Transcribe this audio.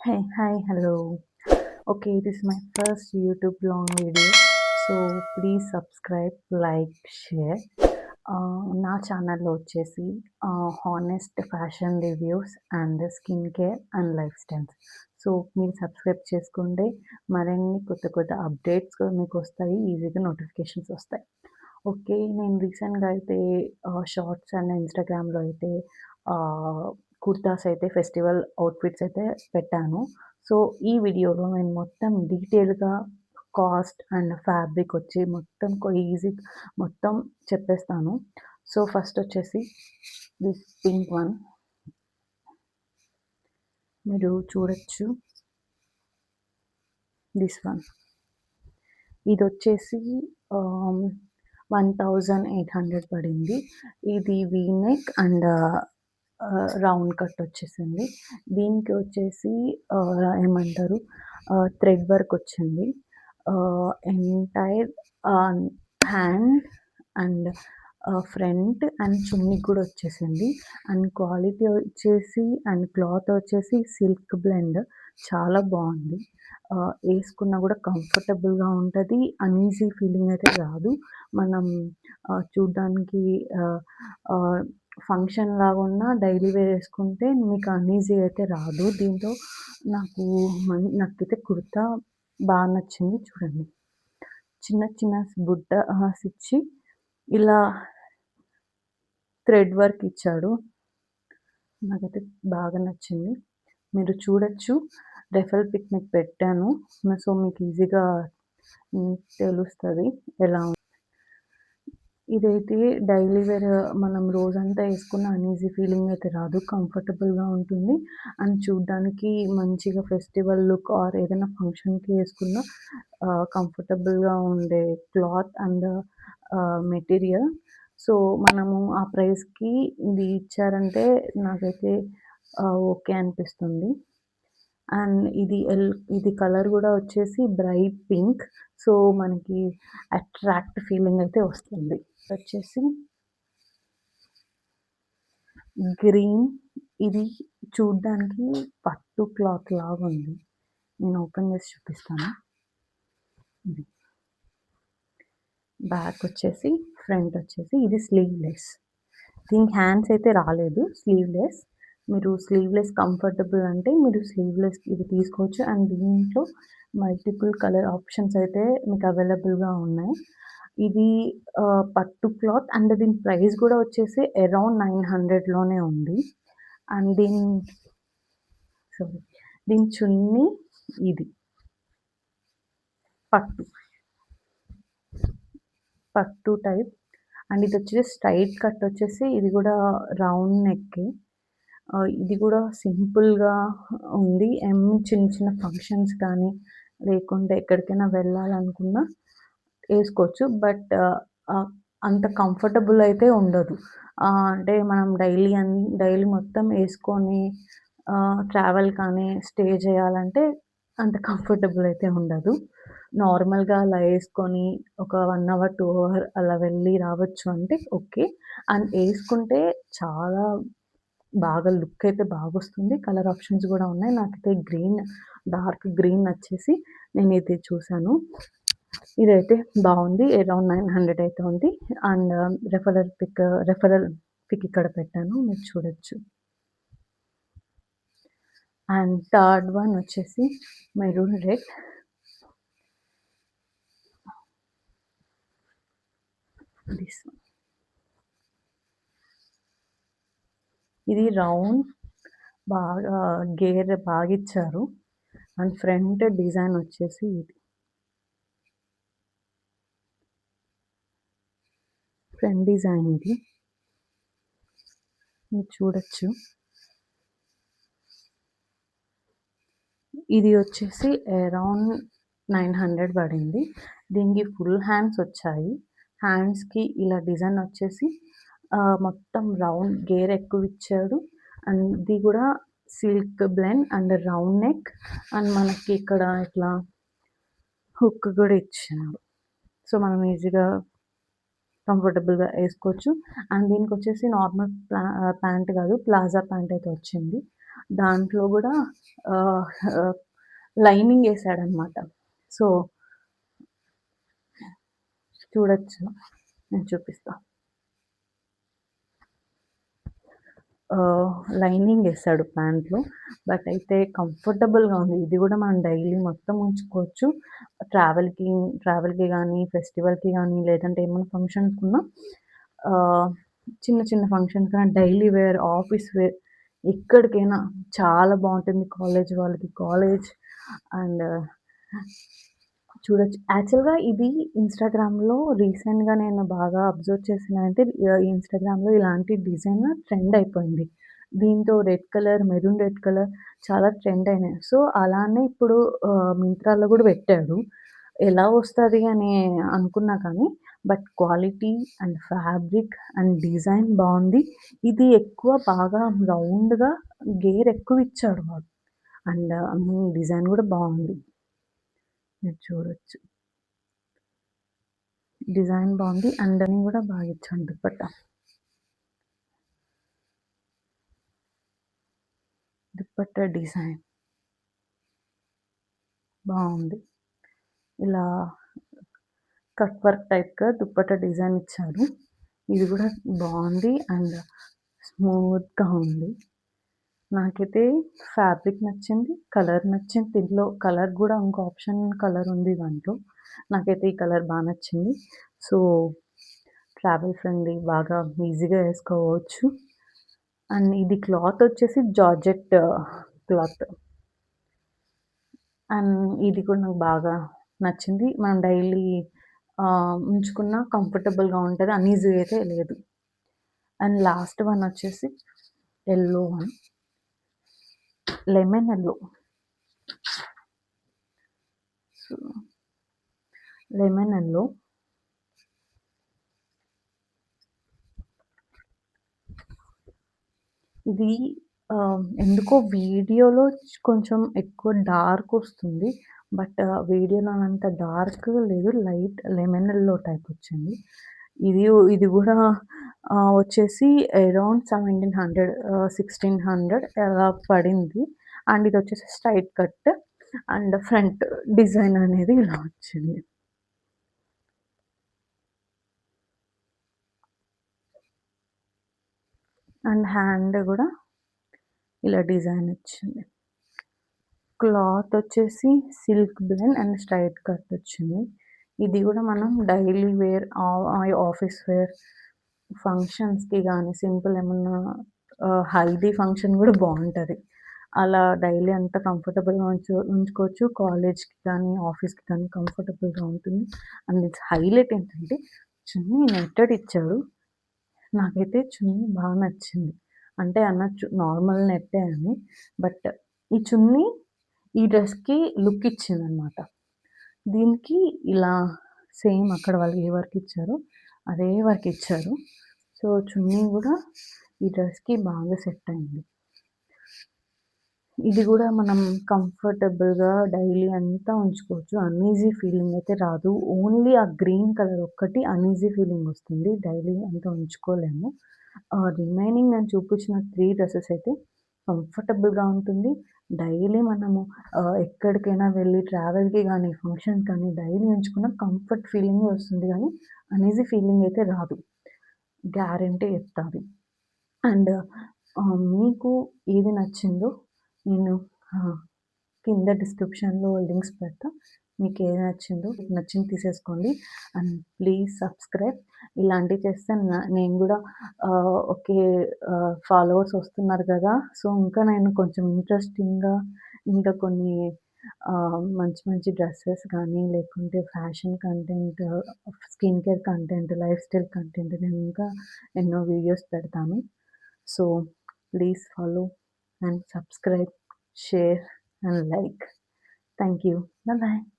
Hey, hi, hello. Okay, this is my first YouTube long video. So please subscribe, like, share. నా ఛానల్‌లో వచ్చేసి honest fashion reviews and skin care and life styles. So మీరు subscribe చేసుకుంటే మరిన్ని కొత్త కొత్త updates మీకు వస్తాయి. ఈజీగా నోటిఫికేషన్స్ వస్తాయి. ఓకే. నేను రీసెంట్‌గా అయితే షార్ట్స్ అండ్ ఇన్‌స్టాగ్రామ్‌లో అయితే ఆహ్, కుర్తాస్ అయితే ఫెస్టివల్ అవుట్‌ఫిట్స్ అయితే పెట్టాను. సో ఈ వీడియోలో నేను మొత్తం డీటెయిల్‌గా కాస్ట్ అండ్ ఫ్యాబ్రిక్ వచ్చి మొత్తం ఈజీ మొత్తం చెప్పేస్తాను. సో ఫస్ట్ వచ్చేసి దిస్ పింక్ వన్ మీరు చూడొచ్చు. దిస్ వన్ ఇదొచ్చేసి ఆహ్, 1800 పడింది. ఇది V neck and round cut వచ్చేసింది. దీనికి వచ్చేసి ఏమంటారు థ్రెడ్ వర్క్ వచ్చింది. Entire hand and front and చున్నీకి కూడా వచ్చేసింది. అండ్ క్వాలిటీ వచ్చేసి అండ్ క్లాత్ వచ్చేసి సిల్క్ బ్లెండ్ చాలా బాగుంది. ఏసుకున్నా కూడా కంఫర్టబుల్‌గా ఉంటది. అన్‌ఈజీ ఫీలింగ్ అయితే రాదు. మనం చూడ్డానికి ఆహ్, ఆహ్, ఫంక్షన్ లాగా ఉన్న డైలీ వేర్ ఏసుకుంటే మీకు అన్‌ఈజీ అయితే రాదు. దీంతో నాకు నాకైతే కుర్తా నచ్చింది. చూడండి. చిన్న చిన్న బుట్ట ఇచ్చి ఇలా థ్రెడ్ వర్క్ ఇచ్చాడు. నాకైతే బాగా నచ్చింది. మీరు చూడొచ్చు. రెఫరల్ పిక్ మీకు పెట్టాను. సో మీకు ఈజీగా తెలుస్తది ఎలా ఇదైతే డైలీ వేర్ మనం రోజంతా ఏసుకున్న అన్‌ఈజీ ఫీలింగ్ అయితే రాదు. కంఫర్టబుల్‌గా ఉంటుంది. అండ్ చూడ్డానికి మంచిగా ఫెస్టివల్ లుక్ ఆర్ ఏదైనా ఫంక్షన్‌కి ఏసుకున్న కంఫర్టబుల్‌గా ఉండే క్లాత్ అండ్ మెటీరియల్. సో మనము ఆ ప్రైస్‌కి ఇది ఇచ్చారంటే నాకైతే ఓకే అనిపిస్తుంది. అండ్ ఇది కలర్ గూడా వచ్చేసి బ్రైట్ పింక్. సో మనకి అట్రాక్ట్ ఫీలింగ్ అయితే వస్తుంది. వచ్చేసి గ్రీన్. ఇది చూడ్డానికి పట్టు క్లాత్ లాగుంది. నేను ఓపెన్ చేసి చూపిస్తాను. ఇది. బ్యాక్ వచ్చేసి, ఫ్రంట్ వచ్చేసి ఇది స్లీవ్‌లెస్. దీనికి హ్యాండ్స్ అయితే రాలేదు. స్లీవ్‌లెస్. మీరు స్లీవ్‌లెస్ కంఫర్టబుల్ అంటే మీరు స్లీవ్‌లెస్ ఇది తీసుకోవచ్చు. అండ్ దీంట్లో మల్టిపుల్ కలర్ ఆప్షన్స్ అయితే మీకు అవైలబుల్‌గా ఉన్నాయి. ఇది పట్టు క్లాత్ అండ్ దీని ప్రైస్ కూడా వచ్చేసి అరౌండ్ 900 ఉంది. అండ్ సారీ దీని చున్నీ ఇది. పట్టు. పట్టు టైప్. అండ్ ఇదొచ్చేసి స్ట్రెయిట్ కట్ వచ్చేసి ఇది గూడా రౌండ్ నెక్కే. ఇది గూడా సింపుల్‌గా ఉంది. చిన్న చిన్న ఫంక్షన్స్ కానీ, లేకుంటే ఎక్కడికైనా వెళ్ళాలనుకున్నా ఏసుకోవచ్చు. బట్ అంత కంఫర్టబుల్ అయితే ఉండదు. అంటే మనం డైలీ మొత్తం ఏసుకొని ట్రావెల్ కానీ, స్టే చేయాలంటే అంత కంఫర్టబుల్ అయితే ఉండదు. నార్మల్‌గా అలా ఏసుకొని ఒక 1 అవర్, 2 అవర్ అలా వెళ్ళి రావచ్చు అంటే ఓకే. అండ్ ఏసుకుంటే చాలా బాగా లుక్ అయితే బాగొస్తుంది. కలర్ ఆప్షన్స్ గూడా ఉన్నాయి. నాకైతే డార్క్ గ్రీన్ నచ్చేసి నేనిది చూసాను. ఇదైతే బావుంది. అరౌండ్ 900 అయితే ఉంది. అండ్ రెఫరల్ పిక్ ఇక్కడ పెట్టాను. మీరు చూడొచ్చు. అండ్ థర్డ్ వన్ వచ్చేసి మెరూన్ రెడ్. This one. ఇది రౌండ్ బాగా గేర్ బాగిచ్చారు. అండ్ ఫ్రంట్ డిజైన్ వచ్చేసి ఇది. ఫ్రంట్ డిజైన్ ఇది. మీరు చూడొచ్చు. ఇది వచ్చేసి అరౌండ్ 900 పడింది. దీనికి ఫుల్ హ్యాండ్స్ వచ్చాయి. హ్యాండ్స్‌కి ఇలా డిజైన్ వచ్చేసి మొత్తం రౌండ్ గేర్ ఎక్కువిచ్చాడు. అండ్ ఇది గూడా silk blend and round neck and మనకి ఇక్కడ ఇట్లా హుక్ గూడా ఇచ్చాడు. సో మనం ఈజీగా కంఫర్టబుల్‌గా ఏసుకోవచ్చు. అండ్ దీనికొచ్చేసి నార్మల్ ప్యాంట్ కాదు ప్లాజా ప్యాంట్ అయితే వచ్చింది. దాంట్లో గూడా ఆహ్, ఆహ్, లైనింగ్ ఏసాడనమాట. సో, చూడొచ్చు. నేను చూపిస్తా. లైనింగేసాడు ప్యాంట్‌లో. బట్ అయితే కంఫర్టబుల్‌గా ఉంది. ఇది గూడా మనం డైలీ మొత్తం ఉంచుకోవచ్చు. ట్రావెల్‌కి ట్రావెల్‌కి గానీ, ఫెస్టివల్‌కి గానీ, లేదంటే ఏమైనా ఫంక్షన్స్‌కున్నా ఆహ్, చిన్న చిన్న ఫంక్షన్స్ గానీ, డైలీ వేర్, ఆఫీస్ వేర్ ఎక్కడికైనా చాలా బావుంటుంది. కాలేజ్ వాళ్ళకి కాలేజ్ అండ్ చూడొచ్చు. యాక్చువల్‌గా ఇది ఇన్‌స్టాగ్రామ్‌లో రీసెంట్‌గా నేను బాగా అబ్జర్వ్ చేసిందంటే ఇన్‌స్టాగ్రామ్‌లో ఇలాంటి డిజైన్ ట్రెండ్ అయిపోయింది. దీంతో red colour, maroon red colour చాలా ట్రెండ్ అయినాయి. సో, అలానే ఇప్పుడు మింత్రాలో గూడా పెట్టాడు. ఎలా వస్తది అని అనుకున్నా కానీ, but quality and fabric and design బావుంది. ఇది ఎక్కువ బాగా రౌండ్‌గా గేర్ ఎక్కువిచ్చాడు వాడు. అండ్ డిజైన్ గూడా బావుంది. మీరు చూడొచ్చు. డిజైన్ బావుంది. అండ్ గూడా బాగా ఇచ్చాడు దుప్పట్టా. దుప్పట్టా డిజైన్ బావుంది. ఇలా కట్ వర్క్ టైప్‌గా దుప్పట్టా డిజైన్ ఇచ్చారు. ఇది గూడా బావుంది. అండ్ స్మూత్‌గా ఉంది. నాకైతే ఫ్యాబ్రిక్ నచ్చింది. కలర్ నచ్చింది. దీంట్లో కలర్ గూడా ఇంకో ఆప్షన్ కలర్ ఉంది దాంట్లో. నాకైతే ఈ కలర్ బా నచ్చింది. సో, ట్రావెల్ ఫ్రెండ్లీ బాగా ఈజీగా ఏసుకోవచ్చు. అండ్ ఇది క్లాత్ వచ్చేసి జార్జెట్ క్లాత్. అండ్ ఇది కూడా నాకు బాగా నచ్చింది. మనం డైలీ ఉంచుకున్న కంఫర్టబుల్‌గా ఉంటది. అన్‌ఈజీగా అయితే లేదు. అండ్ లాస్ట్ వన్ వచ్చేసి yellow one. Lemon yellow. So, lemon yellow. ఇది ఎందుకో వీడియోలో కొంచెం ఎక్కువ డార్కొస్తుంది. బట్ వీడియోలో అంత డార్క్ లేదు. లైట్ లెమన్ యెల్లో టైప్ వచ్చింది. ఇది ఇది గూడా వచ్చేసి అరౌండ్ 1700 1600 అలా పడింది. అండ్ ఇదొచ్చేసి straight cut and front design అనేది ఇలా వచ్చింది. అండ్ హ్యాండ్ గూడా ఇలా డిజైన్ వచ్చింది. క్లాత్ వచ్చేసి silk blend and straight cut వచ్చింది. ఇది గూడా మనం డైలీ వేర్ ఆఫీస్ వేర్ ఫంక్షన్స్‌కి గానీ, సింపుల్ ఏమన్నా హల్దీ ఫంక్షన్ గూడా బావుంటది. అలా డైలీ అంతా కంఫర్టబుల్‌గా ఉంచుకోవచ్చు. కాలేజ్‌కి కానీ, ఆఫీస్‌కి కానీ కంఫర్టబుల్‌గా ఉంటుంది. అండ్ ఇట్స్ హైలైట్ ఏంటంటే చున్నీ నెట్టెడ్ ఇచ్చాడు. నాకైతే చున్నీ బా నచ్చింది. అంటే అనొచ్చు నార్మల్ నెట్టే అని. బట్ ఈ చున్నీ ఈ డ్రెస్‌కి లుక్ ఇచ్చిందనమాట. దీనికి ఇలా సేమ్ అక్కడ వాళ్ళు ఏ వర్క్ ఇచ్చారో అదే వర్క్ ఇచ్చారు. సో, చున్నీ గూడా ఈ డ్రెస్‌కి బాగా సెట్ అయింది. ఇది గూడా మనం కంఫర్టబుల్‌గా డైలీ అంతా ఉంచుకోవచ్చు. అన్‌ఈజీ ఫీలింగ్ అయితే రాదు. ఓన్లీ ఆ గ్రీన్ కలర్ ఒక్కటి అన్‌ఈజీ ఫీలింగ్ వస్తుంది. డైలీ అంతా ఉంచుకోలేము. రిమైనింగ్ నేను చూపించిన 3 డ్రెసెస్ అయితే కంఫర్టబుల్‌గా ఉంటుంది. డైలీ మనము ఎక్కడికైనా వెళ్లి ట్రావెల్‌కి గానీ, ఫంక్షన్‌కి కానీ డైలీ ఉంచుకున్న కంఫర్ట్ ఫీలింగే వస్తుంది గానీ, అన్‌ఈజీ ఫీలింగ్ అయితే రాదు. గ్యారంటీ చెప్తా అది. అండ్ మీకు ఏది నచ్చిందో నేను ఆహ్, కింద డిస్క్రిప్షన్‌లో లింక్స్ పెడతా. మీకేది నచ్చిందో నచ్చింది తీసేసుకోండి. And please subscribe. ఇలాంటివి చేస్తే నేను గూడా ఓకే ఫాలోవర్స్ వస్తున్నారు గదా! సో, ఇంకా నేను కొంచెం ఇంట్రెస్టింగ్‌గా ఇంకా కొన్ని మంచి మంచి డ్రెసెస్ గానీ, లేకుంటే fashion content, skin care content, life style content నేను ఇంకా ఎన్నో వీడియోస్ పెడతాను. So, please follow and subscribe, share and like. Thank you. Bye bye.